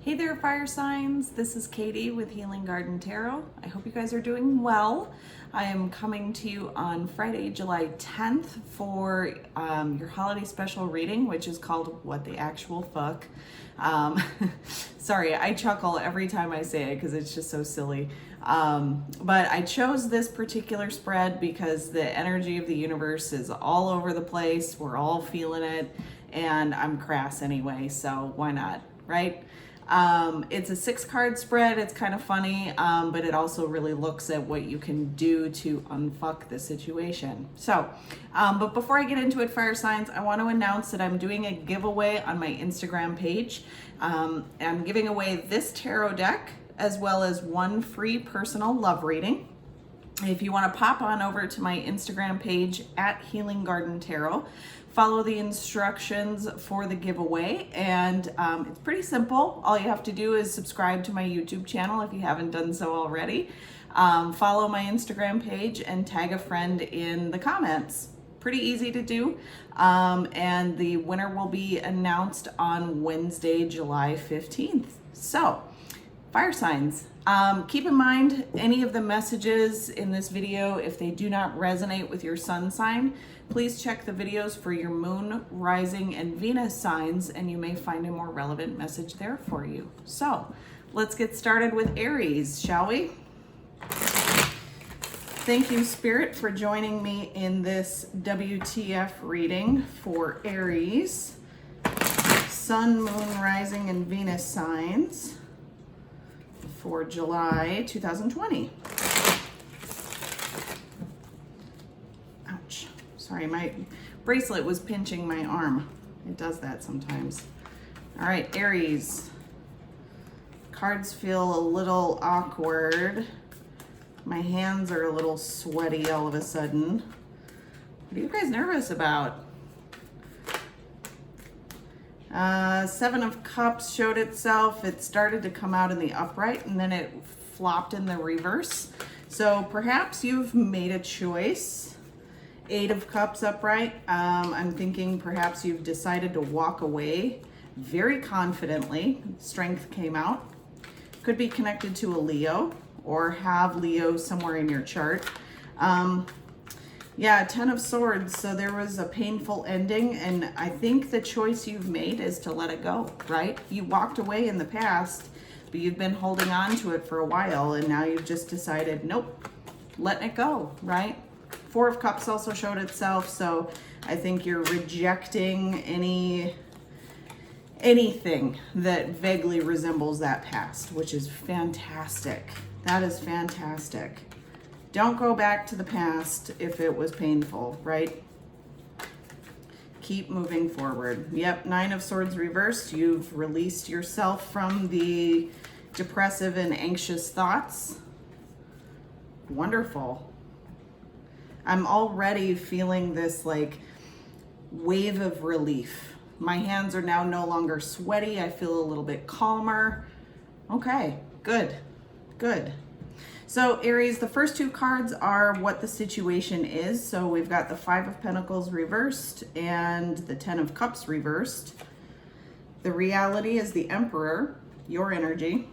Hey there, fire signs. This is Katie with Healing Garden Tarot. I hope you guys are doing well. I am coming to you on Friday, July 10th for your holiday special reading, which is called What the Actual Fuck. Sorry, I chuckle every time I say it because it's just so silly. But I chose this particular spread because the energy of the universe is all over the place. We're all feeling it, and I'm crass anyway, so why not, right? It's a 6-card spread. It's kind of funny, but it also really looks at what you can do to unfuck the situation. So, but before I get into it, fire signs, I want to announce that I'm doing a giveaway on my Instagram page. I'm giving away this tarot deck as well as one free personal love reading. If you want to pop on over to my Instagram page at Healing Garden Tarot, follow the instructions for the giveaway, and it's pretty simple. All you have to do is subscribe to my YouTube channel if you haven't done so already. Follow my Instagram page and tag a friend in the comments. Pretty easy to do, and the winner will be announced on Wednesday, July 15th. So, fire signs. Keep in mind any of the messages in this video, if they do not resonate with your sun sign, please check the videos for your moon, rising, and Venus signs, and you may find a more relevant message there for you. So let's get started with Aries, shall we? Thank you, Spirit, for joining me in this WTF reading for Aries, sun, moon, rising, and Venus signs for July 2020. Ouch. Sorry, my bracelet was pinching my arm. It does that sometimes. All right, Aries. Cards feel a little awkward. My hands are a little sweaty all of a sudden. What are you guys nervous about? 7 of Cups showed itself. It started to come out in the upright and then it flopped in the reverse. So perhaps you've made a choice. 8 of Cups upright. I'm thinking perhaps you've decided to walk away very confidently. Strength came out. Could be connected to a Leo or have Leo somewhere in your chart. Yeah, 10 of Swords, so there was a painful ending, and I think the choice you've made is to let it go, right? You walked away in the past, but you've been holding on to it for a while, and now you've just decided, nope, letting it go, right? 4 of Cups also showed itself, so I think you're rejecting anything that vaguely resembles that past, which is fantastic. That is fantastic. Don't go back to the past if it was painful, right? Keep moving forward. Yep, 9 of Swords reversed. You've released yourself from the depressive and anxious thoughts. Wonderful. I'm already feeling this like wave of relief. My hands are now no longer sweaty. I feel a little bit calmer. Okay, good, good. So Aries, the first 2 cards are what the situation is. So we've got the 5 of Pentacles reversed and the 10 of Cups reversed. The reality is the Emperor, your energy.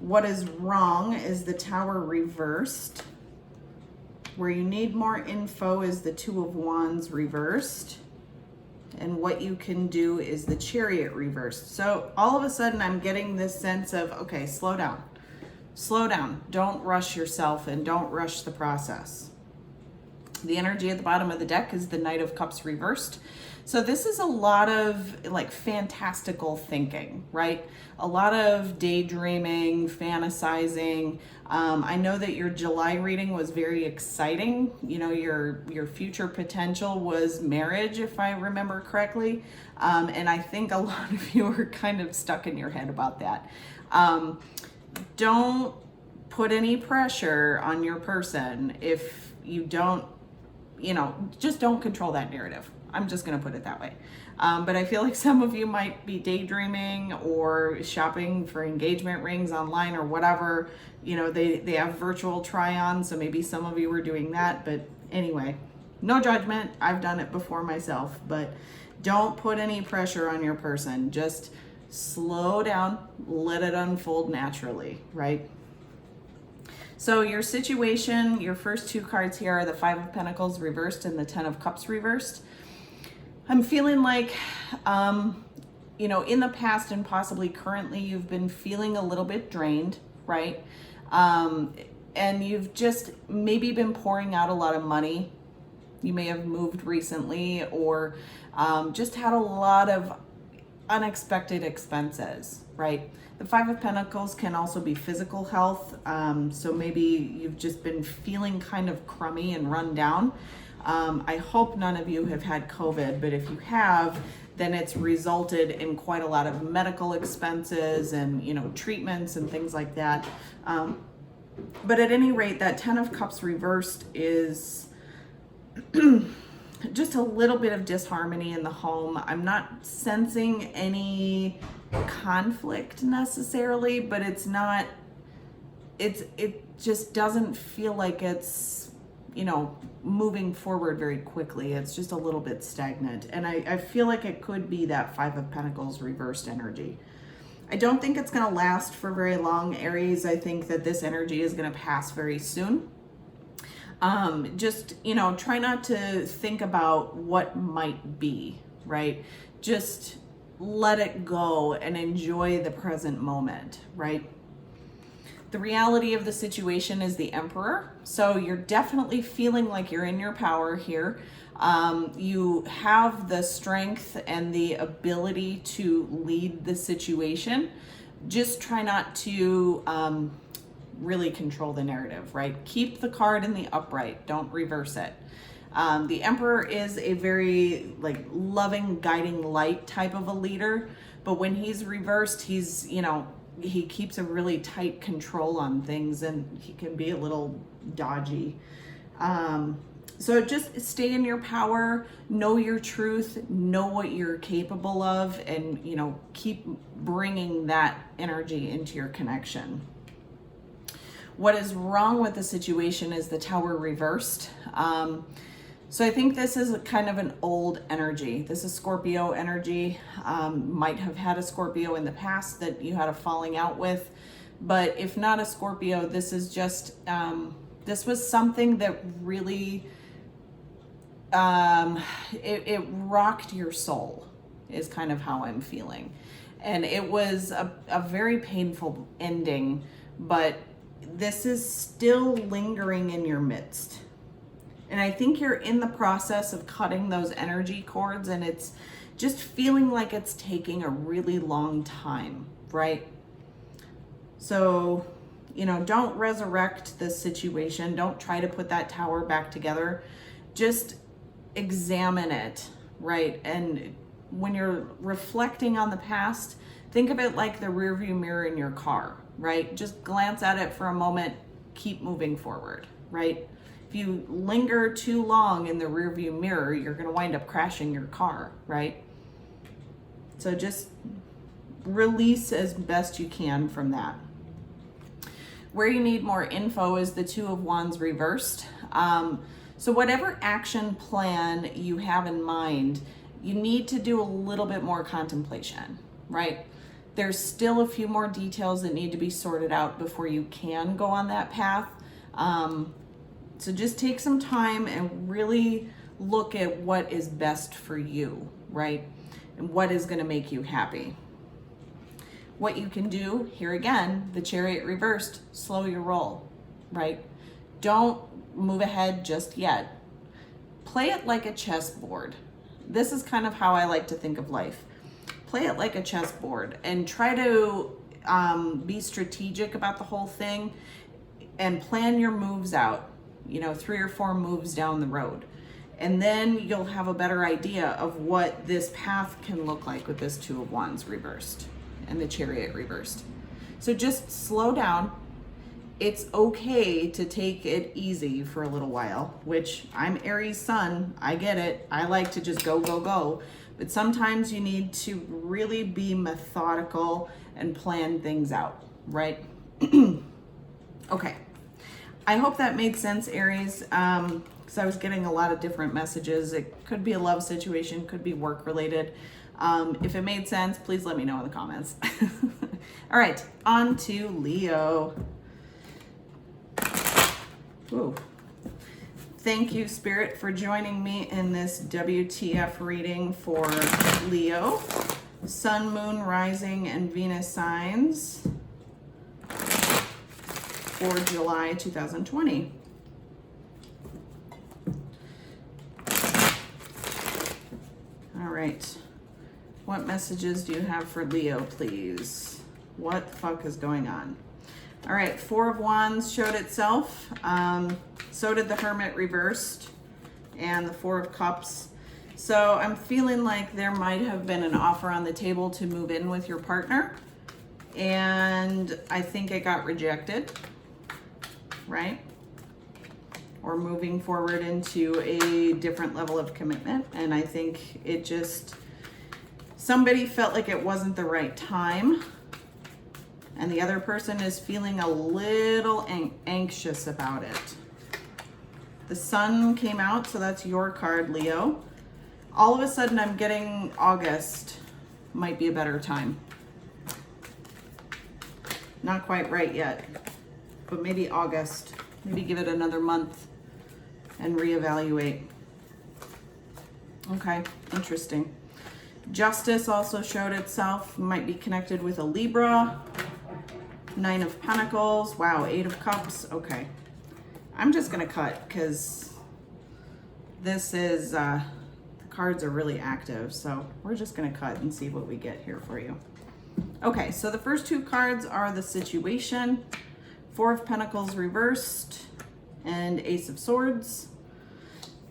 What is wrong is the Tower reversed. Where you need more info is the 2 of Wands reversed. And what you can do is the Chariot reversed. So all of a sudden I'm getting this sense of, okay, slow down. Slow down. Don't rush yourself and don't rush the process. The energy at the bottom of the deck is the Knight of Cups reversed. So this is a lot of like fantastical thinking, right? A lot of daydreaming, fantasizing. I know that your July reading was very exciting. You know, your future potential was marriage, if I remember correctly. And I think a lot of you are kind of stuck in your head about that. Don't put any pressure on your person if you don't, just don't control that narrative. I'm just going to put it that way. But I feel like some of you might be daydreaming or shopping for engagement rings online or whatever. You know, they have virtual try-on, so maybe some of you are doing that. But anyway, no judgment. I've done it before myself, but don't put any pressure on your person. Just Slow down, let it unfold naturally, right? So your situation, your first two cards here are the Five of Pentacles reversed and the Ten of Cups reversed. I'm feeling like, you know, in the past and possibly currently, you've been feeling a little bit drained, right? And you've just maybe been pouring out a lot of money. You may have moved recently, or just had a lot of unexpected expenses, right? The Five of Pentacles can also be physical health. So maybe you've just been feeling kind of crummy and run down. I hope none of you have had COVID, but if you have, then it's resulted in quite a lot of medical expenses and, you know, treatments and things like that. But at any rate, that Ten of Cups reversed is just a little bit of disharmony in the home. I'm not sensing any conflict necessarily, but it just doesn't feel like it's, you know, moving forward very quickly. It's just a little bit stagnant. And I feel like it could be that Five of Pentacles reversed energy. I don't think it's going to last for very long, Aries. I think that this energy is going to pass very soon. Just, you know, try not to think about what might be, right? Just let it go and enjoy the present moment, right? The reality of the situation is the Emperor. So you're definitely feeling like you're in your power here. You have the strength and the ability to lead the situation. Just try not to really control the narrative, right? Keep the card in the upright. Don't reverse it. The Emperor is a very like loving, guiding light type of a leader. But when he's reversed, he's, you know, he keeps a really tight control on things, and he can be a little dodgy. So just stay in your power, know your truth, know what you're capable of, and, you know, keep bringing that energy into your connection. What is wrong with the situation is the Tower reversed. So I think this is kind of an old energy. This is Scorpio energy. Might have had a Scorpio in the past that you had a falling out with. But if not a Scorpio, this is just, this was something that really, it rocked your soul, is kind of how I'm feeling. And it was a very painful ending, but this is still lingering in your midst. And I think you're in the process of cutting those energy cords, and it's just feeling like it's taking a really long time, right? So, you know, don't resurrect this situation. Don't try to put that tower back together. Just examine it, right? And when you're reflecting on the past, think of it like the rearview mirror in your car, right? Just glance at it for a moment, keep moving forward, right? If you linger too long in the rearview mirror, you're going to wind up crashing your car, right? So just release as best you can from that. Where you need more info is the Two of Wands reversed. So whatever action plan you have in mind, you need to do a little bit more contemplation, right? There's still a few more details that need to be sorted out before you can go on that path. So just take some time and really look at what is best for you, right? And what is going to make you happy. What you can do, here again, the Chariot reversed, slow your roll, right? Don't move ahead just yet. Play it like a chessboard. This is kind of how I like to think of life. Play it like a chessboard and try to be strategic about the whole thing and plan your moves out, you know, 3 or 4 moves down the road. And then you'll have a better idea of what this path can look like with this Two of Wands reversed and the Chariot reversed. So just slow down. It's okay to take it easy for a little while, which I'm Aries sun. I get it. I like to just go, go, go. But sometimes you need to really be methodical and plan things out, right? Okay. I hope that made sense, Aries, because I was getting a lot of different messages. It could be a love situation, could be work related. If it made sense, please let me know in the comments. All right, on to Leo. Ooh. Thank you, Spirit, for joining me in this WTF reading for Leo. Sun, Moon, Rising, and Venus signs for July 2020. All right. What messages do you have for Leo, please? What the fuck is going on? All right, Four of Wands showed itself. So did the Hermit reversed and the Four of Cups. So I'm feeling like there might have been an offer on the table to move in with your partner. And I think it got rejected, right? Or moving forward into a different level of commitment. And I think it just, somebody felt like it wasn't the right time. And the other person is feeling a little anxious about it. The Sun came out, so that's your card, Leo. All of a sudden, I'm getting August might be a better time. Not quite right yet, but maybe August. Maybe give it another month and reevaluate. Okay, interesting. Justice also showed itself. Might be connected with a Libra. Nine of Pentacles. Wow, Eight of Cups. Okay. I'm just going to cut because this is, the cards are really active. So we're just going to cut and see what we get here for you. Okay, so the first two cards are the situation. Four of Pentacles reversed and Ace of Swords.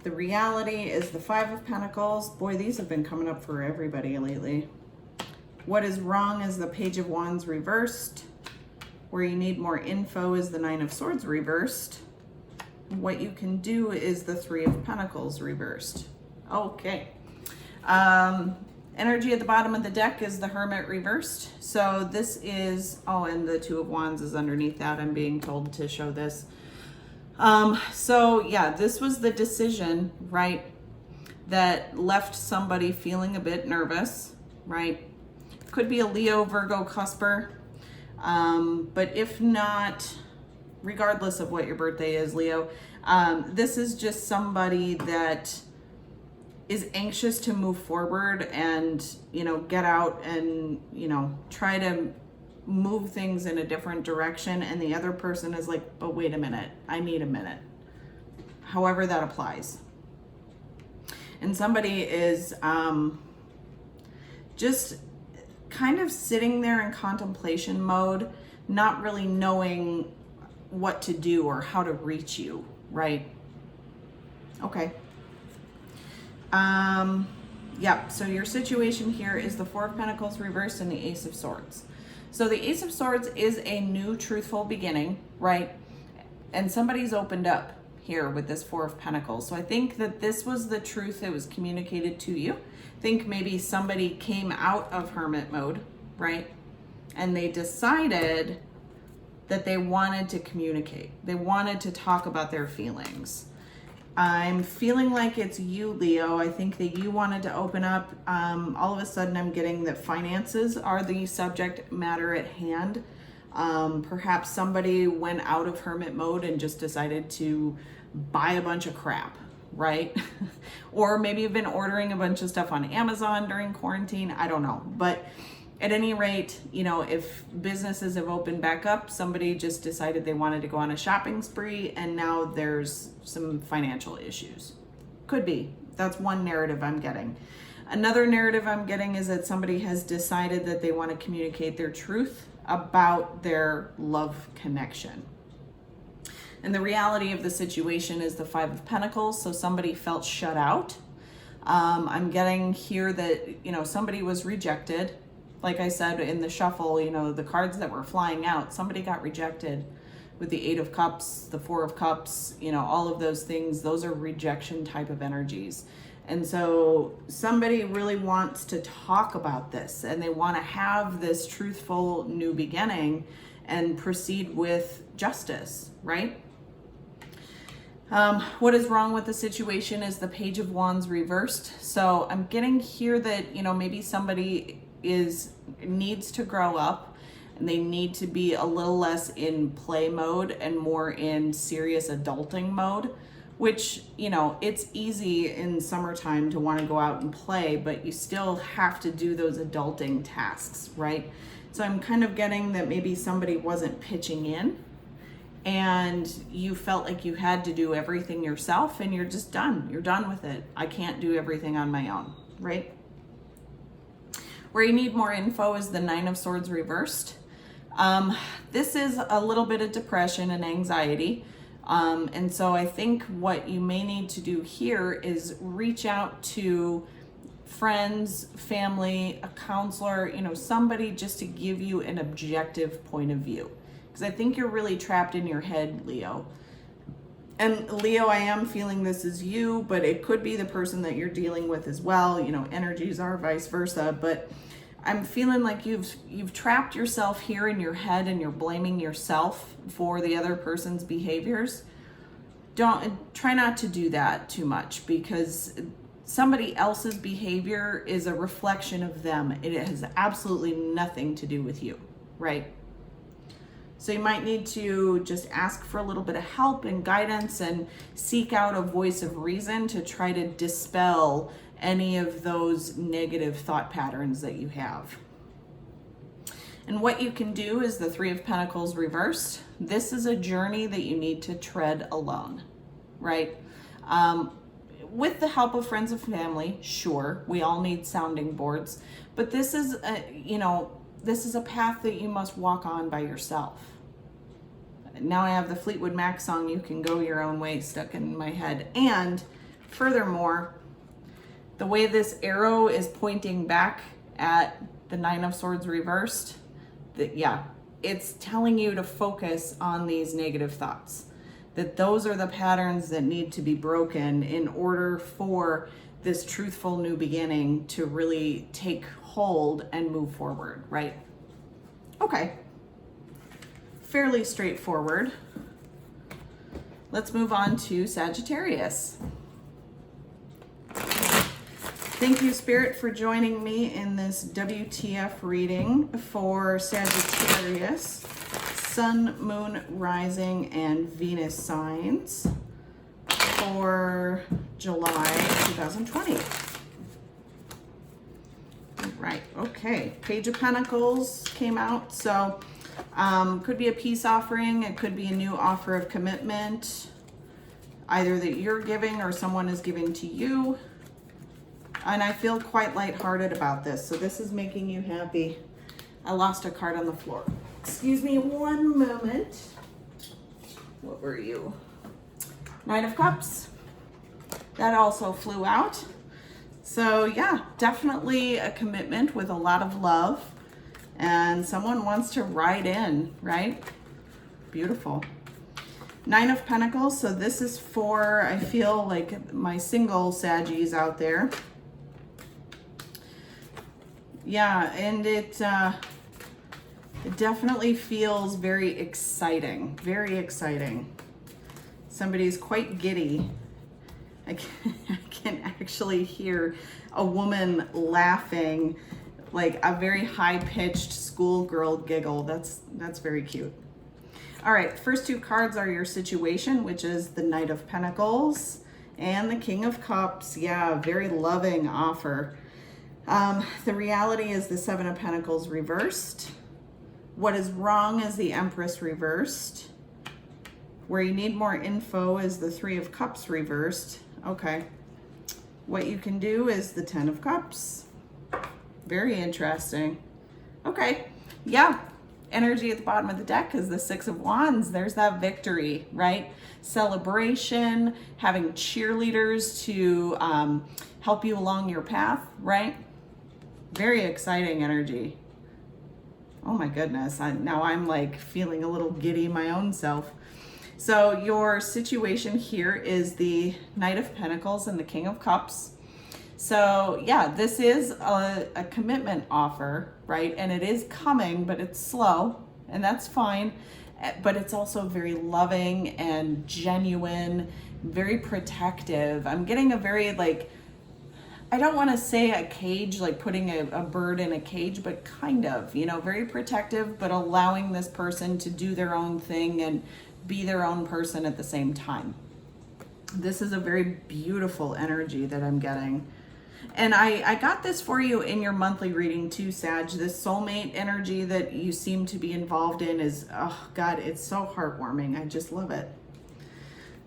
The reality is the Five of Pentacles. Boy, these have been coming up for everybody lately. What is wrong is the Page of Wands reversed. Where you need more info is the Nine of Swords reversed. What you can do is the Three of Pentacles reversed. Okay. Energy at the bottom of the deck is the Hermit reversed. So this is, oh, and the Two of Wands is underneath that. I'm being told to show this. So yeah, this was the decision, right, that left somebody feeling a bit nervous, right? Could be a Leo, Virgo, cusper. But if not, regardless of what your birthday is, Leo, this is just somebody that is anxious to move forward and, you know, get out and, you know, try to move things in a different direction. And the other person is like, but wait a minute, I need a minute. However that applies. And somebody is, just kind of sitting there in contemplation mode, not really knowing what to do or how to reach you, right? Okay. Yeah, so your situation here is the Four of Pentacles reversed and the Ace of Swords. So the Ace of Swords is a new truthful beginning, right? And somebody's opened up here with this Four of Pentacles. So I think that this was the truth that was communicated to you. Think maybe somebody came out of hermit mode, right? And they decided that they wanted to communicate. They wanted to talk about their feelings. I'm feeling like it's you, Leo. I think that you wanted to open up. All of a sudden, I'm getting that finances are the subject matter at hand. Perhaps somebody went out of hermit mode and just decided to buy a bunch of crap, right? Or maybe you've been ordering a bunch of stuff on Amazon during quarantine. I don't know. But at any rate, you know, if businesses have opened back up, somebody just decided they wanted to go on a shopping spree and now there's some financial issues. Could be. That's one narrative I'm getting. Another narrative I'm getting is that somebody has decided that they want to communicate their truth about their love connection. And the reality of the situation is the Five of Pentacles. So somebody felt shut out. I'm getting here that, you know, somebody was rejected. Like I said in the shuffle, you know, the cards that were flying out, somebody got rejected with the Eight of Cups, the Four of Cups, you know, all of those things. Those are rejection type of energies. And so somebody really wants to talk about this and they want to have this truthful new beginning and proceed with justice, right? What is wrong with the situation is the Page of Wands reversed. So I'm getting here that, you know, maybe somebody needs to grow up and they need to be a little less in play mode and more in serious adulting mode, which, you know, it's easy in summertime to want to go out and play, but you still have to do those adulting tasks, right? So I'm kind of getting that maybe somebody wasn't pitching in and you felt like you had to do everything yourself and you're just done. You're done with it. I can't do everything on my own, right? Where you need more info is the Nine of Swords reversed. This is a little bit of depression and anxiety. And so I think what you may need to do here is reach out to friends, family, a counselor, you know, somebody just to give you an objective point of view. Because I think you're really trapped in your head, Leo. And Leo, I am feeling this is you, but it could be the person that you're dealing with as well. You know, energies are vice versa, but I'm feeling like you've trapped yourself here in your head and you're blaming yourself for the other person's behaviors. Try not to do that too much, because somebody else's behavior is a reflection of them. It has absolutely nothing to do with you, right? So you might need to just ask for a little bit of help and guidance and seek out a voice of reason to try to dispel any of those negative thought patterns that you have. And what you can do is the Three of Pentacles reversed. This is a journey that you need to tread alone, right? With the help of friends and family, sure, we all need sounding boards, but this is this is a path that you must walk on by yourself. Now I have the Fleetwood Mac song, You Can Go Your Own Way, stuck in my head. And furthermore, the way this arrow is pointing back at the Nine of Swords reversed, it's telling you to focus on these negative thoughts. That those are the patterns that need to be broken in order for this truthful new beginning to really take hold and move forward, right? Okay. Fairly straightforward. Let's move on to Sagittarius. Thank you, Spirit, for joining me in this WTF reading for Sagittarius, Sun, Moon, Rising, and Venus signs for July 2020. Right, okay. Page of Pentacles came out, so could be a peace offering. It could be a new offer of commitment, either that you're giving or someone is giving to you. And I feel quite lighthearted about this, so this is making you happy. I lost a card on the floor. Excuse me one moment. What were you? Knight of Cups. That also flew out. So yeah, definitely a commitment with a lot of love. And someone wants to ride in, right? Beautiful. Nine of Pentacles. So this is for, I feel like, my single Saggies out there. Yeah, and it definitely feels very exciting. Very exciting. Somebody's quite giddy. I can actually hear a woman laughing, like a very high-pitched schoolgirl giggle. That's very cute. All right, first two cards are your situation, which is the Knight of Pentacles and the King of Cups. Yeah, very loving offer. The reality is the Seven of Pentacles reversed. What is wrong is the Empress reversed. Where you need more info is the Three of Cups reversed. Okay. What you can do is the Ten of Cups. Very interesting. Okay. Yeah. Energy at the bottom of the deck is the Six of Wands. There's that victory, right? Celebration, having cheerleaders to help you along your path, right? Very exciting energy. Oh my goodness. Now I'm like feeling a little giddy my own self. So your situation here is the Knight of Pentacles and the King of Cups. So yeah, this is a commitment offer, right? And it is coming, but it's slow, and that's fine. but it's also very loving and genuine, very protective. I'm getting a very like, I don't want to say a cage, like putting a bird in a cage, but kind of, you know, very protective, but allowing this person to do their own thing and be their own person at the same time. This is a very beautiful energy that I'm getting. And I got this for you in your monthly reading too, Sag. This soulmate energy that you seem to be involved in is, oh God, it's so heartwarming. I just love it.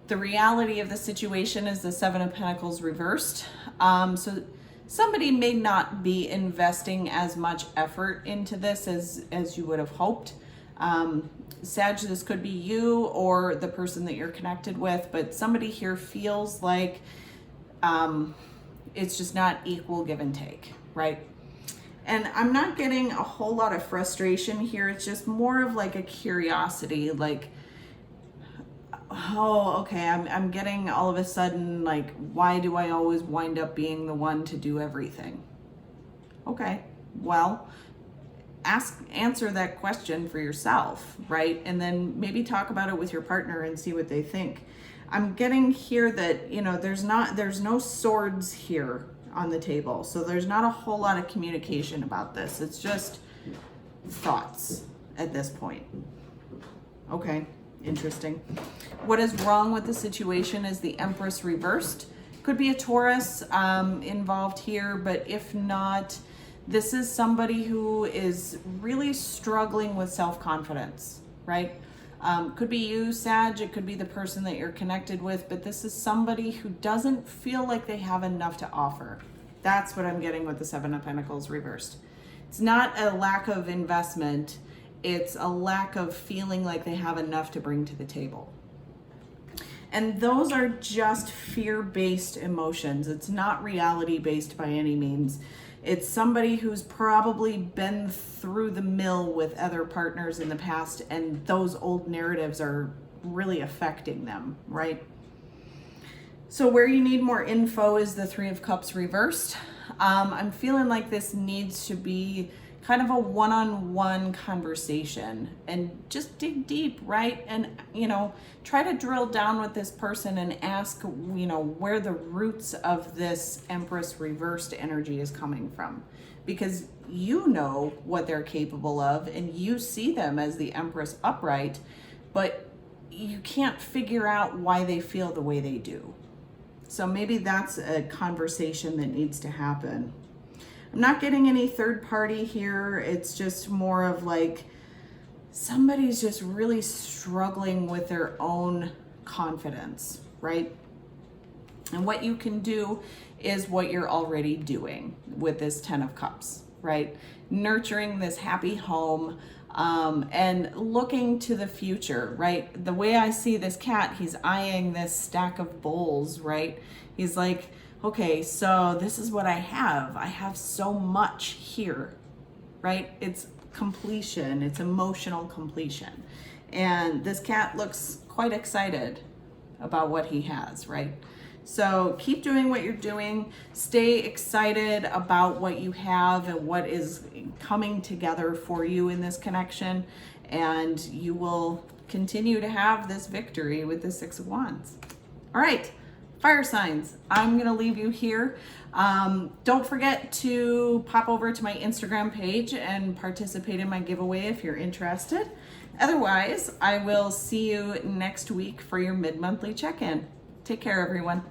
The reality of the situation is the Seven of Pentacles reversed. So somebody may not be investing as much effort into this as you would have hoped. Sag, this could be you or the person that you're connected with, but somebody here feels like it's just not equal give and take, right? And I'm not getting a whole lot of frustration here. It's just more of like a curiosity, like, oh, okay, I'm getting all of a sudden, like, why do I always wind up being the one to do everything? Okay, well, answer that question for yourself, right? And then maybe talk about it with your partner and see what they think. I'm getting here that, you know, there's no swords here on the table. So there's not a whole lot of communication about this. It's just thoughts at this point. Okay, interesting. What is wrong with the situation is the Empress reversed. Could be a Taurus involved here, but if not, this is somebody who is really struggling with self-confidence, right? Could be you, Sag, it could be the person that you're connected with, but this is somebody who doesn't feel like they have enough to offer. That's what I'm getting with the Seven of Pentacles reversed. It's not a lack of investment, it's a lack of feeling like they have enough to bring to the table. And those are just fear-based emotions. It's not reality-based by any means. It's somebody who's probably been through the mill with other partners in the past, and those old narratives are really affecting them, right? So where you need more info is the Three of Cups reversed. I'm feeling like this needs to be kind of a one-on-one conversation and just dig deep, right? And, you know, try to drill down with this person and ask, you know, where the roots of this Empress reversed energy is coming from. Because you know what they're capable of and you see them as the Empress upright, but you can't figure out why they feel the way they do. So maybe that's a conversation that needs to happen. I'm not getting any third party here. It's just more of like somebody's just really struggling with their own confidence, right? And what you can do is what you're already doing with this Ten of Cups, right? Nurturing this happy home and looking to the future, right? The way I see this cat, he's eyeing this stack of bowls, right? He's like, okay, so this is what I have. I have so much here, right? It's completion. It's emotional completion. And this cat looks quite excited about what he has, right? So keep doing what you're doing. Stay excited about what you have and what is coming together for you in this connection. And you will continue to have this victory with the Six of Wands. All right. Fire signs, I'm going to leave you here. Don't forget to pop over to my Instagram page and participate in my giveaway if you're interested. Otherwise, I will see you next week for your mid-monthly check-in. Take care, everyone.